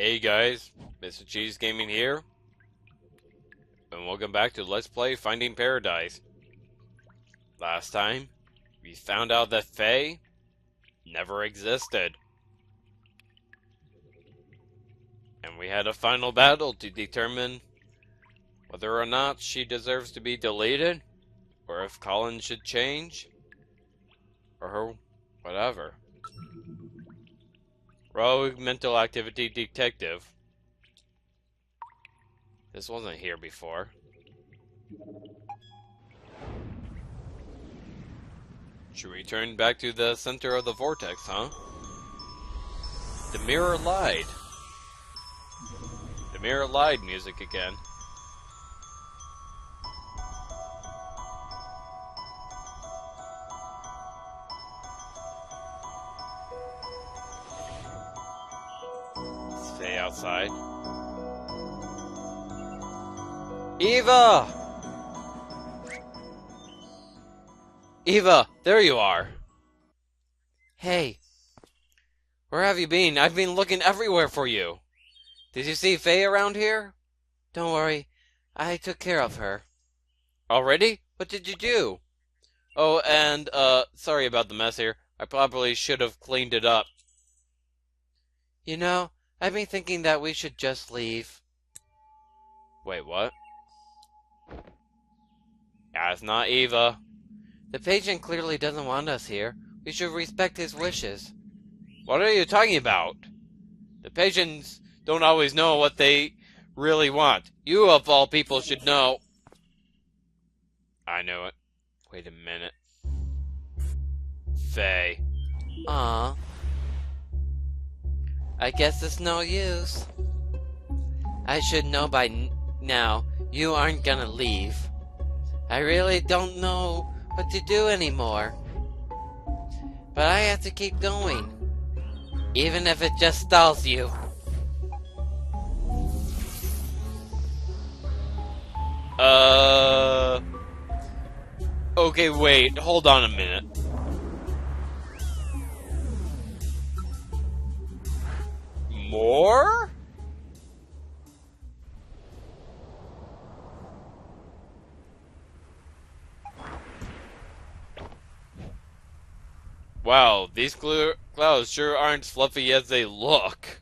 Hey guys, Mr. Cheese Gaming here, and welcome back to Let's Play Finding Paradise. Last time, we found out that Faye never existed. And we had a final battle to determine whether or not she deserves to be deleted, or if Colin should change, or whatever. Rogue Mental Activity Detective. This wasn't here before. Should we turn back to the center of the vortex, huh? The mirror lied. The mirror lied music again. Stay outside. Eva! Eva, there you are. Hey. Where have you been? I've been looking everywhere for you. Did you see Faye around here? Don't worry. I took care of her. Already? What did you do? Oh, and, sorry about the mess here. I probably should have cleaned it up. You know, I've been thinking that we should just leave. Wait, what? That's not Eva. The patient clearly doesn't want us here. We should respect his wishes. What are you talking about? The patients don't always know what they really want. You, of all people, should know. I know it. Wait a minute. Faye. Aw. I guess it's no use. I should know by now you aren't gonna leave. I really don't know what to do anymore. But I have to keep going. Even if it just stalls you. Okay, wait. Hold on a minute. More? Wow, these clouds sure aren't fluffy as they look.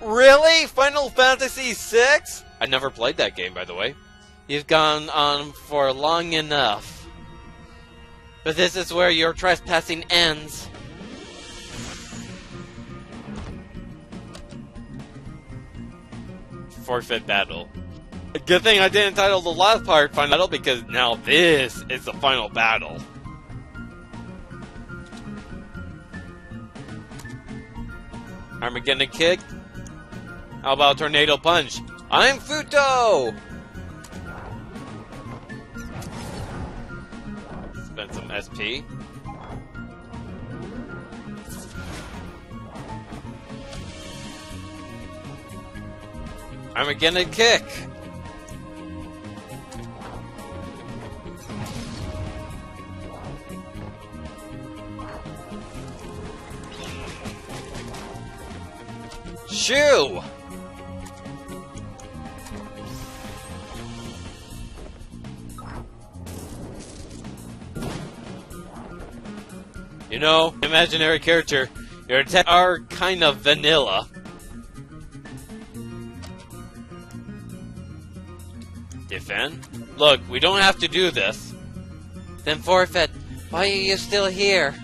Really? Final Fantasy VI? I never played that game, by the way. You've gone on for long enough. But this is where your trespassing ends. Forfeit battle. Good thing I didn't title the last part Final Battle, because now this is the final battle. Armageddon Kick? How about Tornado Punch? I'm Futo! Spend some SP. Armageddon Kick! Shoo! You know, imaginary character, your attacks are kind of vanilla. Defend? Look, we don't have to do this. Then forfeit. Why are you still here?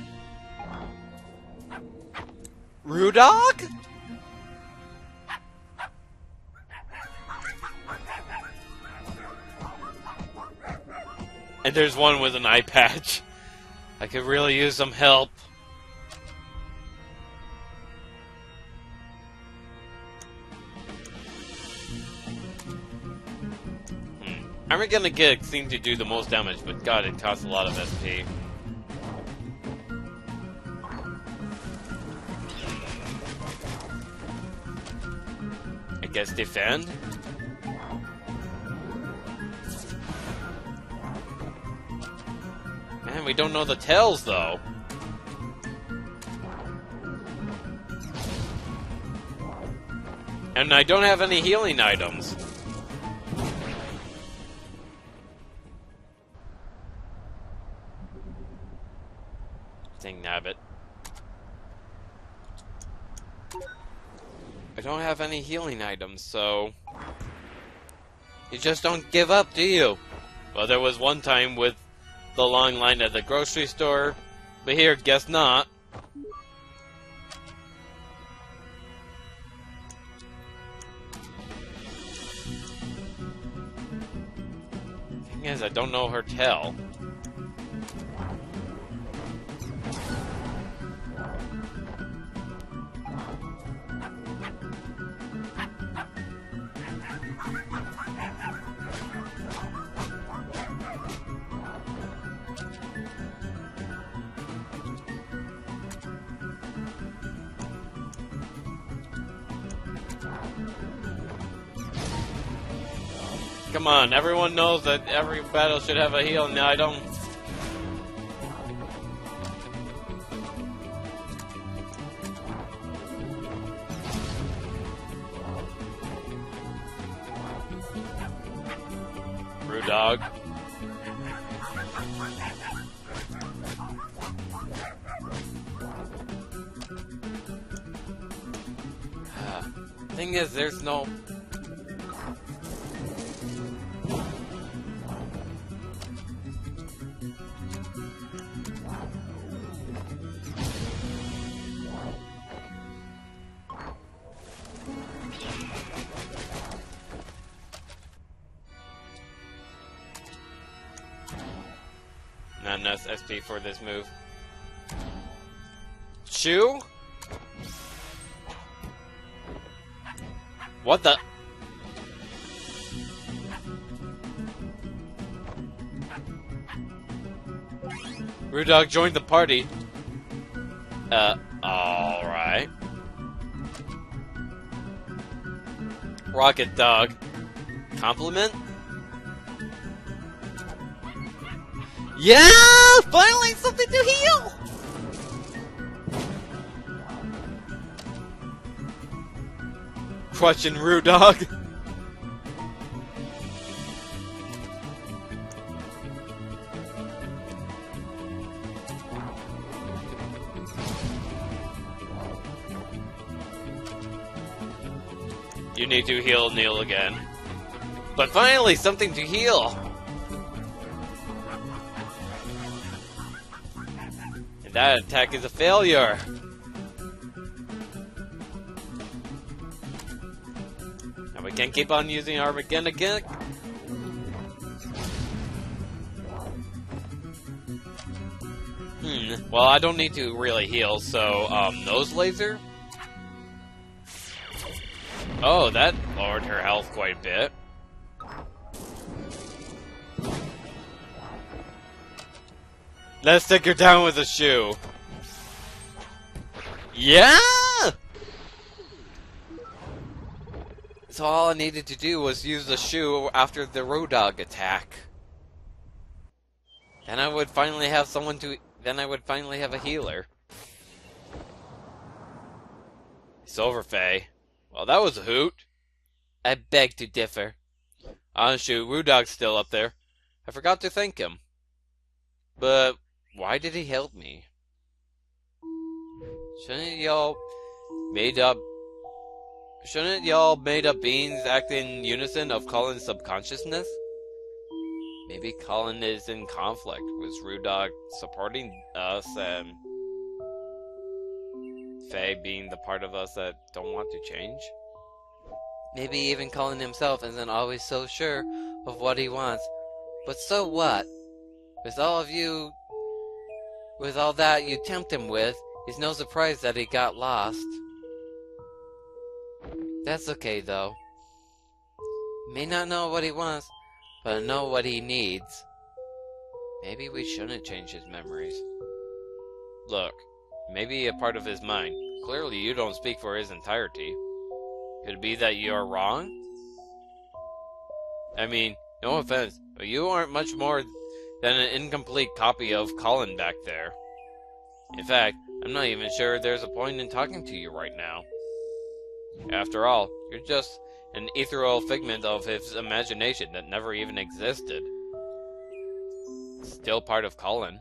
Rudog? And there's one with an eye patch. I could really use some help. I'm gonna get seem to do the most damage, but god, it costs a lot of SP. I guess defend? Man, we don't know the tails, though. And I don't have any healing items. Dang nabbit. I don't have any healing items, so... You just don't give up, do you? Well, there was one time with the long line at the grocery store, but here, guess not. Thing is, I don't know her tell. Come on, everyone knows that every battle should have a healing item. Rude dog. Thing is, there's no... Not enough SP for this move. Chew? What the? Rude Dog joined the party. Alright. Rocket Dog. Compliment? Yeah! Finally something to heal! Crushing Rude Dog. You need to heal Neil again. But finally, something to heal! And that attack is a failure! Now we can't keep on using Armageddon again. Well, I don't need to really heal, so, nose laser? Oh, that lowered her health quite a bit. Let's take her down with a shoe. Yeah! So all I needed to do was use the shoe after the Road Dog attack. Then I would finally have someone to... Then I would finally have a healer. It's over, Faye. Well, that was a hoot. I beg to differ. Oh shoot, Rude Dog's still up there. I forgot to thank him. But why did he help me? Shouldn't y'all made up beings act in unison of Colin's subconsciousness? Maybe Colin is in conflict with Rude Dog supporting us and Faye being the part of us that don't want to change? Maybe even Colin himself isn't always so sure of what he wants. But so what? With all that you tempt him with, it's no surprise that he got lost. That's okay though. May not know what he wants, but I know what he needs. Maybe we shouldn't change his memories. Look, maybe a part of his mind. Clearly you don't speak for his entirety. Could it be that you are wrong? I mean, no offense, but you aren't much more than an incomplete copy of Colin back there. In fact, I'm not even sure there's a point in talking to you right now. After all, you're just an ethereal figment of his imagination that never even existed. Still part of Colin.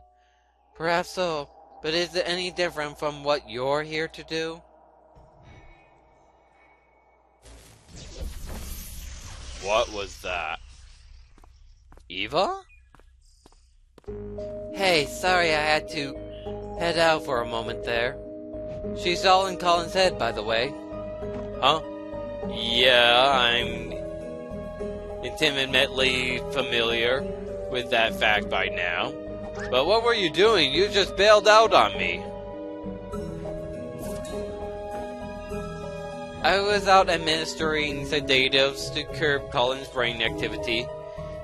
Perhaps so, but is it any different from what you're here to do? What was that? Eva? Hey, sorry I had to head out for a moment there. She's all in Colin's head, by the way. Huh? Yeah, I'm intimately familiar with that fact by now. But what were you doing? You just bailed out on me. I was out administering sedatives to curb Colin's brain activity.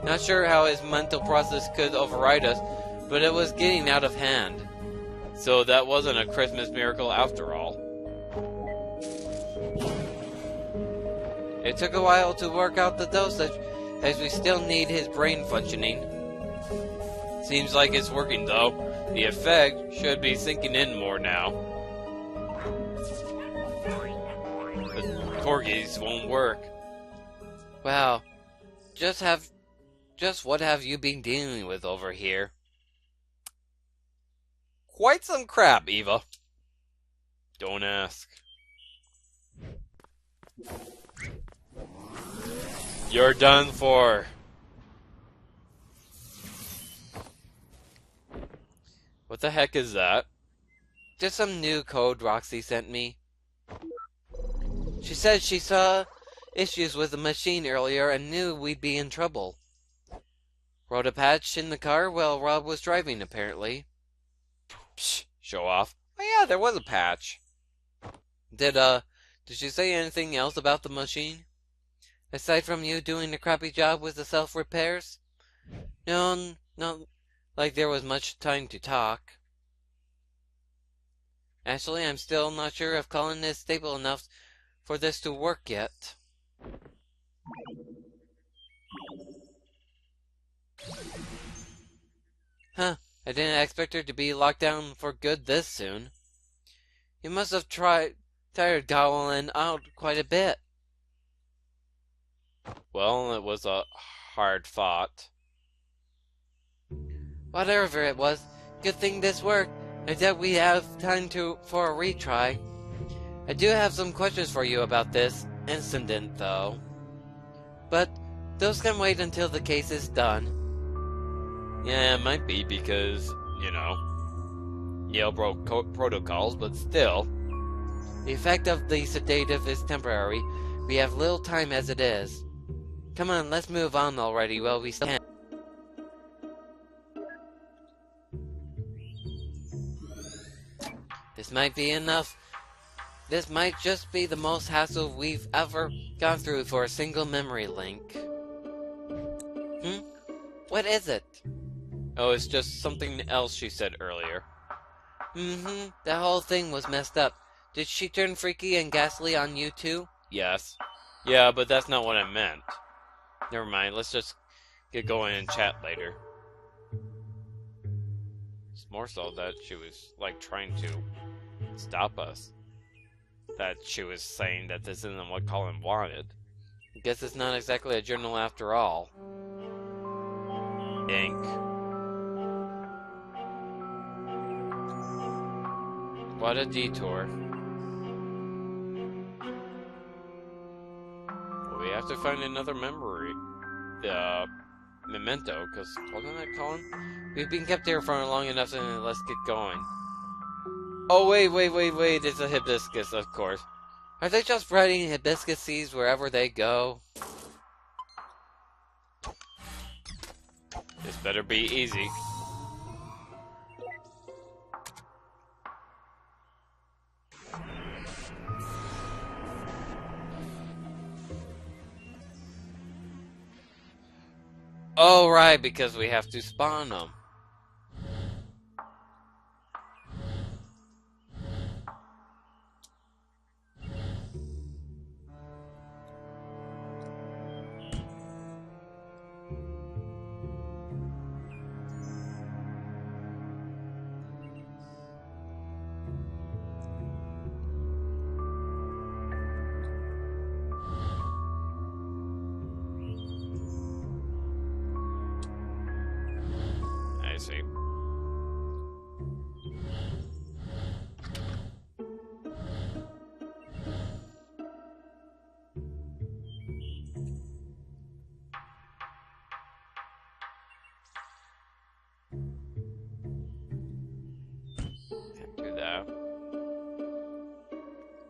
Not sure how his mental process could override us, but it was getting out of hand. So that wasn't a Christmas miracle after all. It took a while to work out the dosage, as we still need his brain functioning. Seems like it's working though. The effect should be sinking in more now. The corgis won't work. Wow. Just what have you been dealing with over here? Quite some crap, Eva. Don't ask. You're done for. What the heck is that? Just some new code Roxy sent me. She said she saw issues with the machine earlier and knew we'd be in trouble. Wrote a patch in the car while Rob was driving, apparently. Psh, show off. Oh yeah, there was a patch. Did she say anything else about the machine? Aside from you doing a crappy job with the self-repairs? No, not like there was much time to talk. Actually, I'm still not sure if Colin is stable enough for this to work yet. Huh, I didn't expect her to be locked down for good this soon. You must have tired Colin out quite a bit. Well, it was a hard fought. Whatever it was, good thing this worked. I doubt we have time for a retry. I do have some questions for you about this incident, though. But those can wait until the case is done. Yeah, it might be because, you know, Yale broke protocols, but still. The effect of the sedative is temporary. We have little time as it is. Come on, let's move on already while we still can. This might be enough. This might just be the most hassle we've ever gone through for a single memory link. What is it? Oh, it's just something else she said earlier. That whole thing was messed up. Did she turn freaky and ghastly on you too? Yes. Yeah, but that's not what I meant. Never mind, let's just get going and chat later. It's more so that she was, like, trying to stop us. That she was saying that this isn't what Colin wanted. I guess it's not exactly a journal after all. Ink. What a detour. Well, we have to find another memory. The memento, because wasn't that Colin? We've been kept here for long enough, so let's get going. Oh, wait, it's a hibiscus, of course. Are they just spreading hibiscus seeds wherever they go? This better be easy. Oh, right, because we have to spawn them.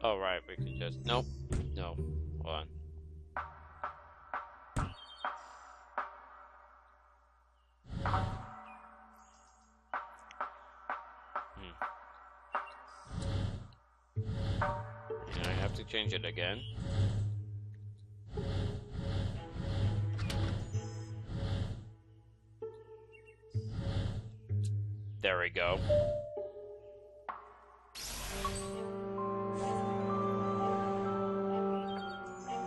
Oh, right, we can just... Nope. No. Hold on. And I have to change it again. There we go.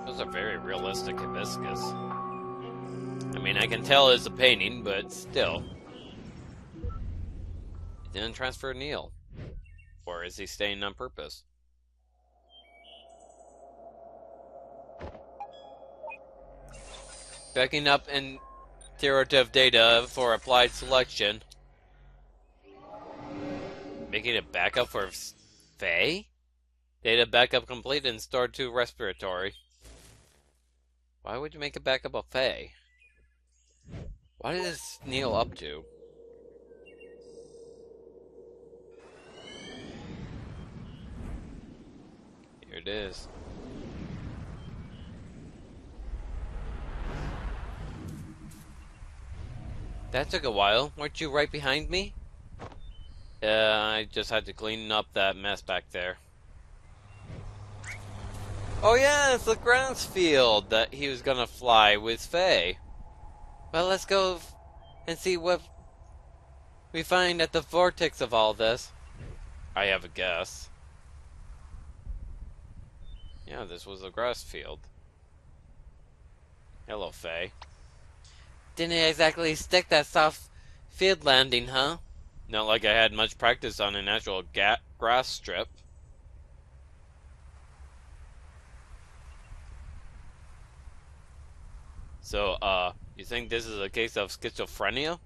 Those are very realistic hibiscus. I mean, I can tell it's a painting, but still. It didn't transfer Neil. Or is he staying on purpose? Backing up iterative data for applied selection. Making a backup for Faye? Data backup complete and stored to respiratory. Why would you make a backup of Faye? What is Neil up to? Here it is. That took a while. Weren't you right behind me? I just had to clean up that mess back there. Oh yeah, it's the grass field that he was gonna fly with Faye. Well, let's go and see what we find at the vortex of all this. I have a guess. Yeah, this was a grass field. Hello, Faye. Didn't exactly stick that soft field landing, huh? Not like I had much practice on an actual grass strip. So, you think this is a case of schizophrenia?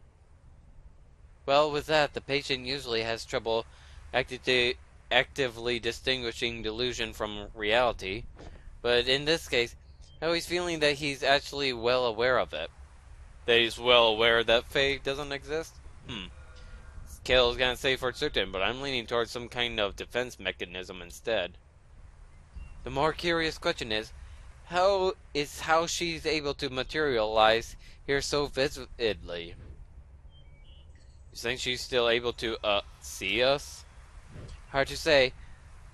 Well, with that, the patient usually has trouble actively distinguishing delusion from reality. But in this case, I was feeling that he's actually well aware of it. That he's well aware that Faye doesn't exist? Kale's gonna say for certain, but I'm leaning towards some kind of defense mechanism instead. The more curious question is how she's able to materialize here so vividly. You think she's still able to, see us? Hard to say,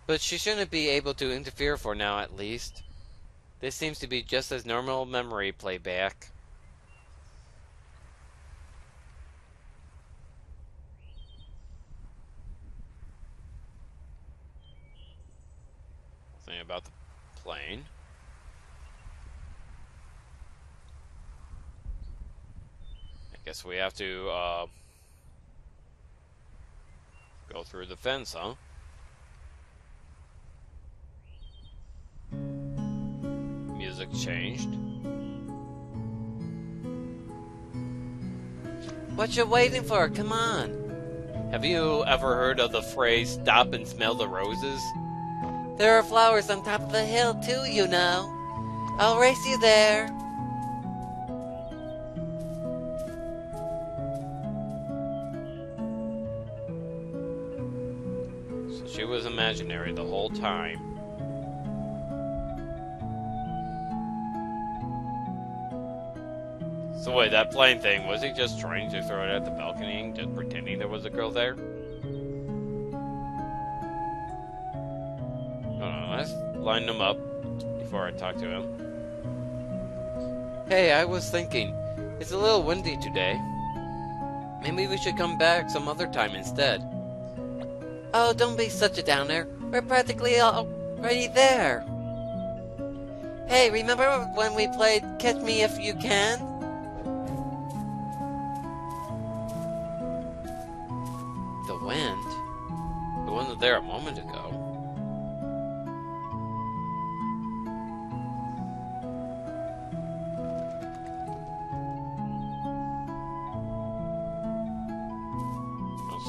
but she shouldn't be able to interfere for now at least. This seems to be just as normal memory playback. About the plane. I guess we have to go through the fence, huh? Music changed. What you waiting for? Come on. Have you ever heard of the phrase "stop and smell the roses"? There are flowers on top of the hill, too, you know. I'll race you there. So she was imaginary the whole time. So wait, that plane thing, was he just trying to throw it at the balcony and just pretending there was a girl there? Let's line them up before I talk to him. Hey, I was thinking, it's a little windy today. Maybe we should come back some other time instead. Oh, don't be such a downer. We're practically already there. Hey, remember when we played Catch Me If You Can? The wind? It wasn't there a moment ago.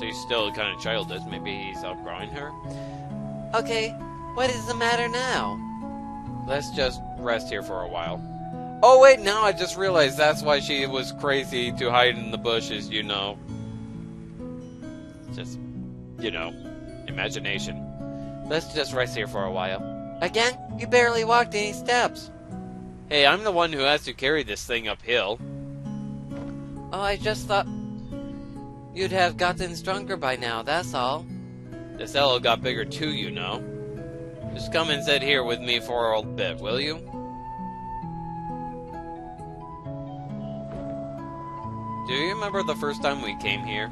He's still kind of childish. Maybe he's outgrowing her. Okay, what is the matter now? Let's just rest here for a while. Oh wait, now I just realized that's why she was crazy to hide in the bushes, you know. Just, you know, imagination. Let's just rest here for a while. Again? You barely walked any steps. Hey, I'm the one who has to carry this thing uphill. Oh, I just thought you'd have gotten stronger by now, that's all. The cello got bigger too, you know. Just come and sit here with me for a bit, will you? Do you remember the first time we came here?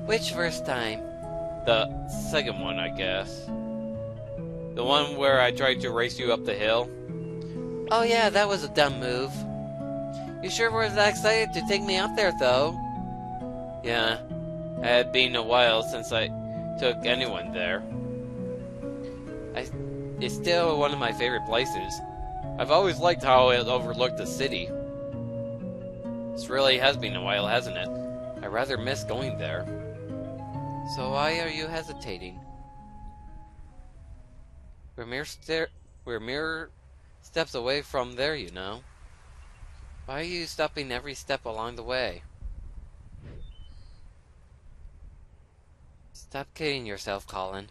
Which first time? The second one, I guess. The one where I tried to race you up the hill? Oh yeah, that was a dumb move. You sure were that excited to take me up there, though. Yeah, it had been a while since I took anyone there. It's still one of my favorite places. I've always liked how it overlooked the city. This really has been a while, hasn't it? I rather miss going there. So why are you hesitating? We're mere steps away from there, you know. Why are you stopping every step along the way? Stop kidding yourself, Colin.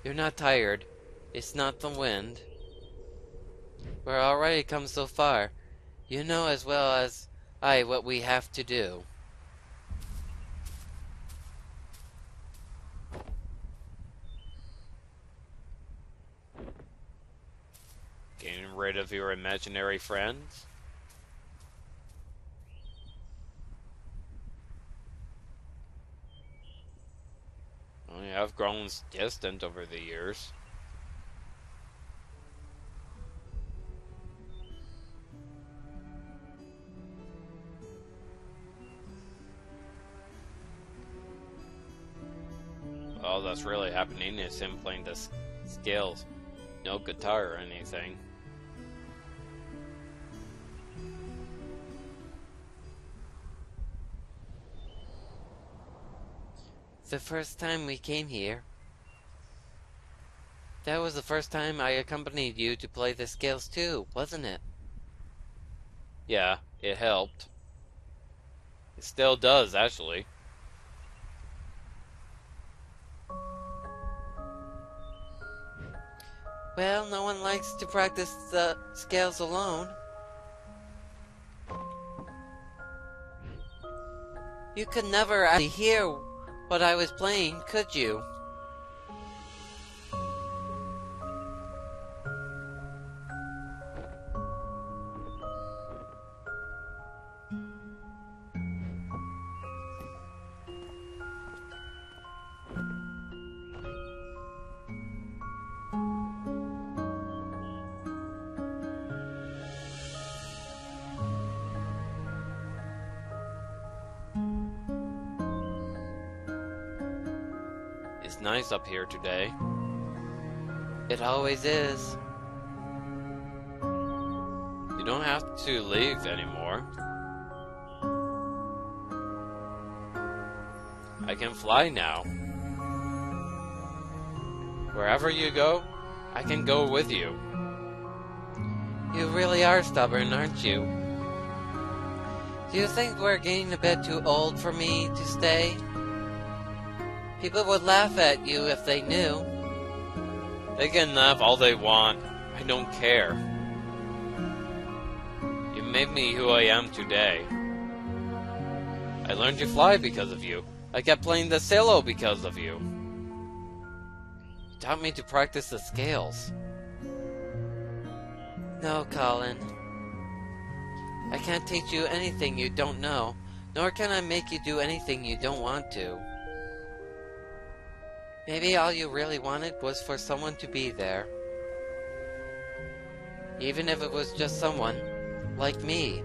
You're not tired. It's not the wind. We're already come so far. You know as well as I what we have to do. Getting rid of your imaginary friends? Well, yeah, I've grown distant over the years. All that's really happening is him playing the scales. No guitar or anything. The first time we came here, that was the first time I accompanied you to play the scales too, wasn't it? Yeah, it helped. It still does, actually. Well, no one likes to practice the scales alone. You could never actually hear what I was playing, could you? It's nice up here today. It always is. You don't have to leave anymore. I can fly now. Wherever you go, I can go with you. You really are stubborn, aren't you? Do you think we're getting a bit too old for me to stay? People would laugh at you if they knew. They can laugh all they want. I don't care. You made me who I am today. I learned to fly because of you. I kept playing the cello because of you. You taught me to practice the scales. No, Colin. I can't teach you anything you don't know, nor can I make you do anything you don't want to. Maybe all you really wanted was for someone to be there. Even if it was just someone like me.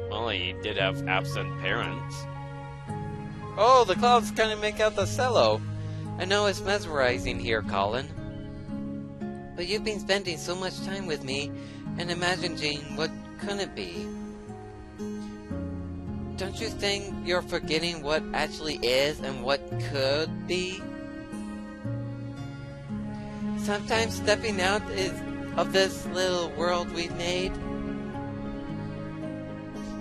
Well, he did have absent parents. Oh, the clouds kind of make out the cello. I know it's mesmerizing here, Colin. But you've been spending so much time with me and imagining what couldn't be. Don't you think you're forgetting what actually is and what could be? Sometimes stepping out of this little world we've made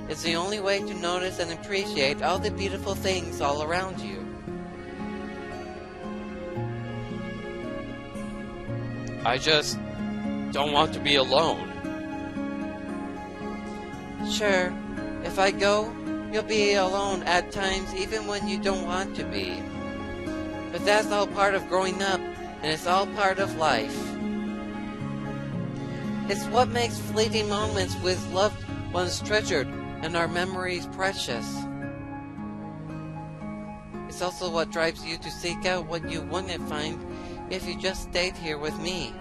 is the only way to notice and appreciate all the beautiful things all around you. I just don't want to be alone. Sure, if I go, you'll be alone at times even when you don't want to be. But that's all part of growing up, and it's all part of life. It's what makes fleeting moments with loved ones treasured and our memories precious. It's also what drives you to seek out what you wouldn't find if you just stayed here with me.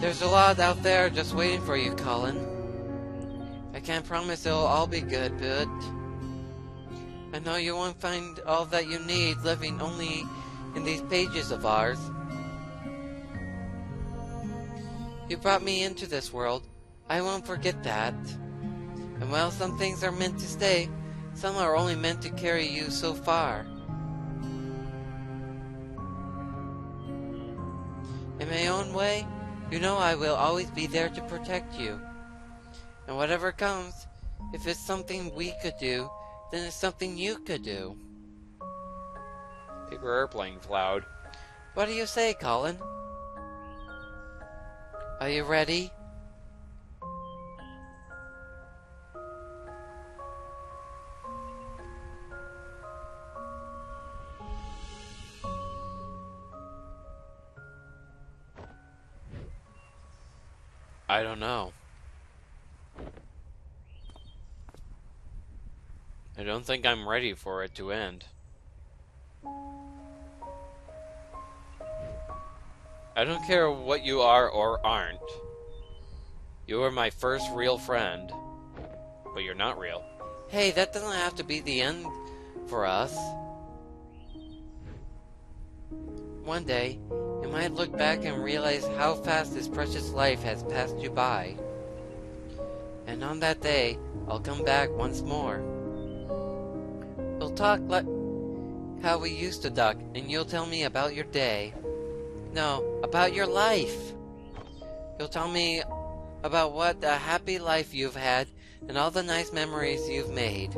There's a lot out there just waiting for you, Colin. I can't promise it'll all be good, but I know you won't find all that you need living only in these pages of ours. You brought me into this world. I won't forget that. And while some things are meant to stay, some are only meant to carry you so far. In my own way, you know I will always be there to protect you. And whatever comes, if it's something we could do, then it's something you could do. Paper airplane cloud. What do you say, Colin? Are you ready? I don't know. I don't think I'm ready for it to end. I don't care what you are or aren't. You are my first real friend. But you're not real. Hey, that doesn't have to be the end for us. One day, you might look back and realize how fast this precious life has passed you by. And on that day, I'll come back once more. We'll talk like how we used to talk, and you'll tell me about your day. No, about your life. You'll tell me about what a happy life you've had and all the nice memories you've made.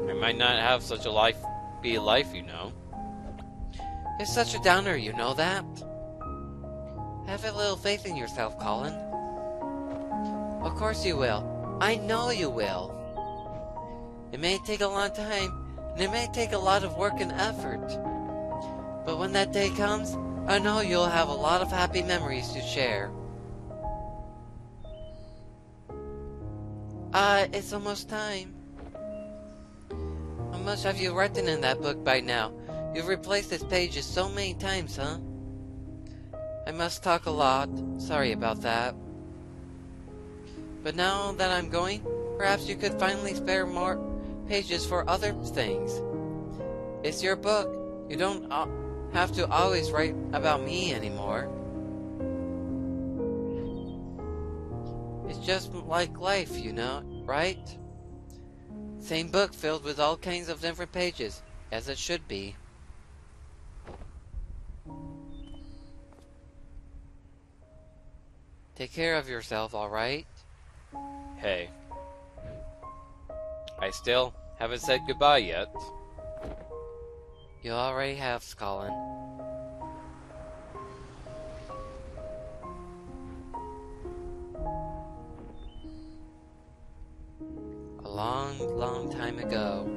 I might not have such a life, you know. You're such a downer, you know that? Have a little faith in yourself, Colin. Of course you will. I know you will. It may take a long time, and it may take a lot of work and effort. But when that day comes, I know you'll have a lot of happy memories to share. It's almost time. How much have you written in that book by now? You've replaced its pages so many times, huh? I must talk a lot. Sorry about that. But now that I'm going, perhaps you could finally spare more pages for other things. It's your book. You don't have to always write about me anymore. It's just like life, you know, right? Same book filled with all kinds of different pages, as it should be. Take care of yourself, alright? Hey. I still haven't said goodbye yet. You already have, Colin. A long, long time ago.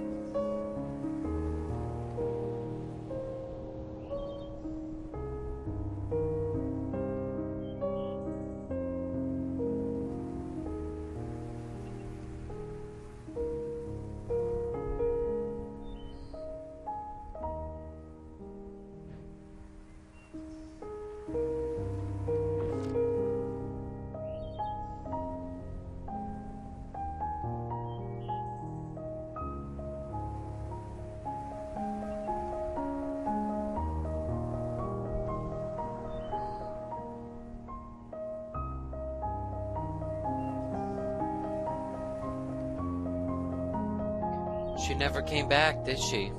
She never came back, did she?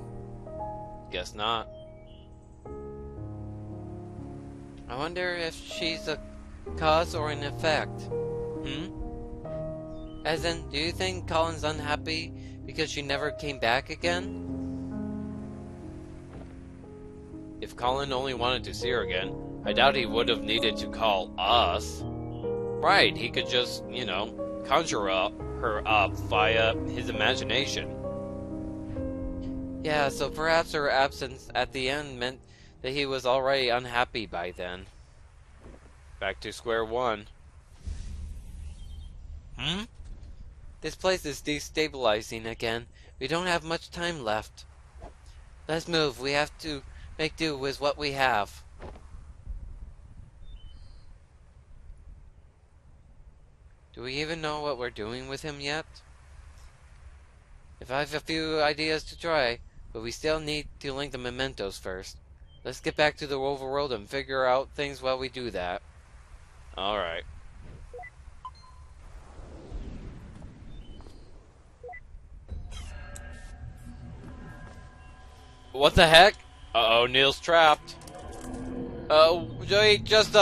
Guess not. I wonder if she's a cause or an effect. As in, do you think Colin's unhappy because she never came back again? If Colin only wanted to see her again, I doubt he would have needed to call us. Right, he could just, conjure her up via his imagination. Yeah, so perhaps her absence at the end meant that he was already unhappy by then. Back to square one. This place is destabilizing again. We don't have much time left. Let's move. We have to make do with what we have. Do we even know what we're doing with him yet? If I have a few ideas to try, but we still need to link the mementos first. Let's get back to the overworld and figure out things while we do that. Alright. What the heck? Uh-oh, Neil's trapped. Wait, just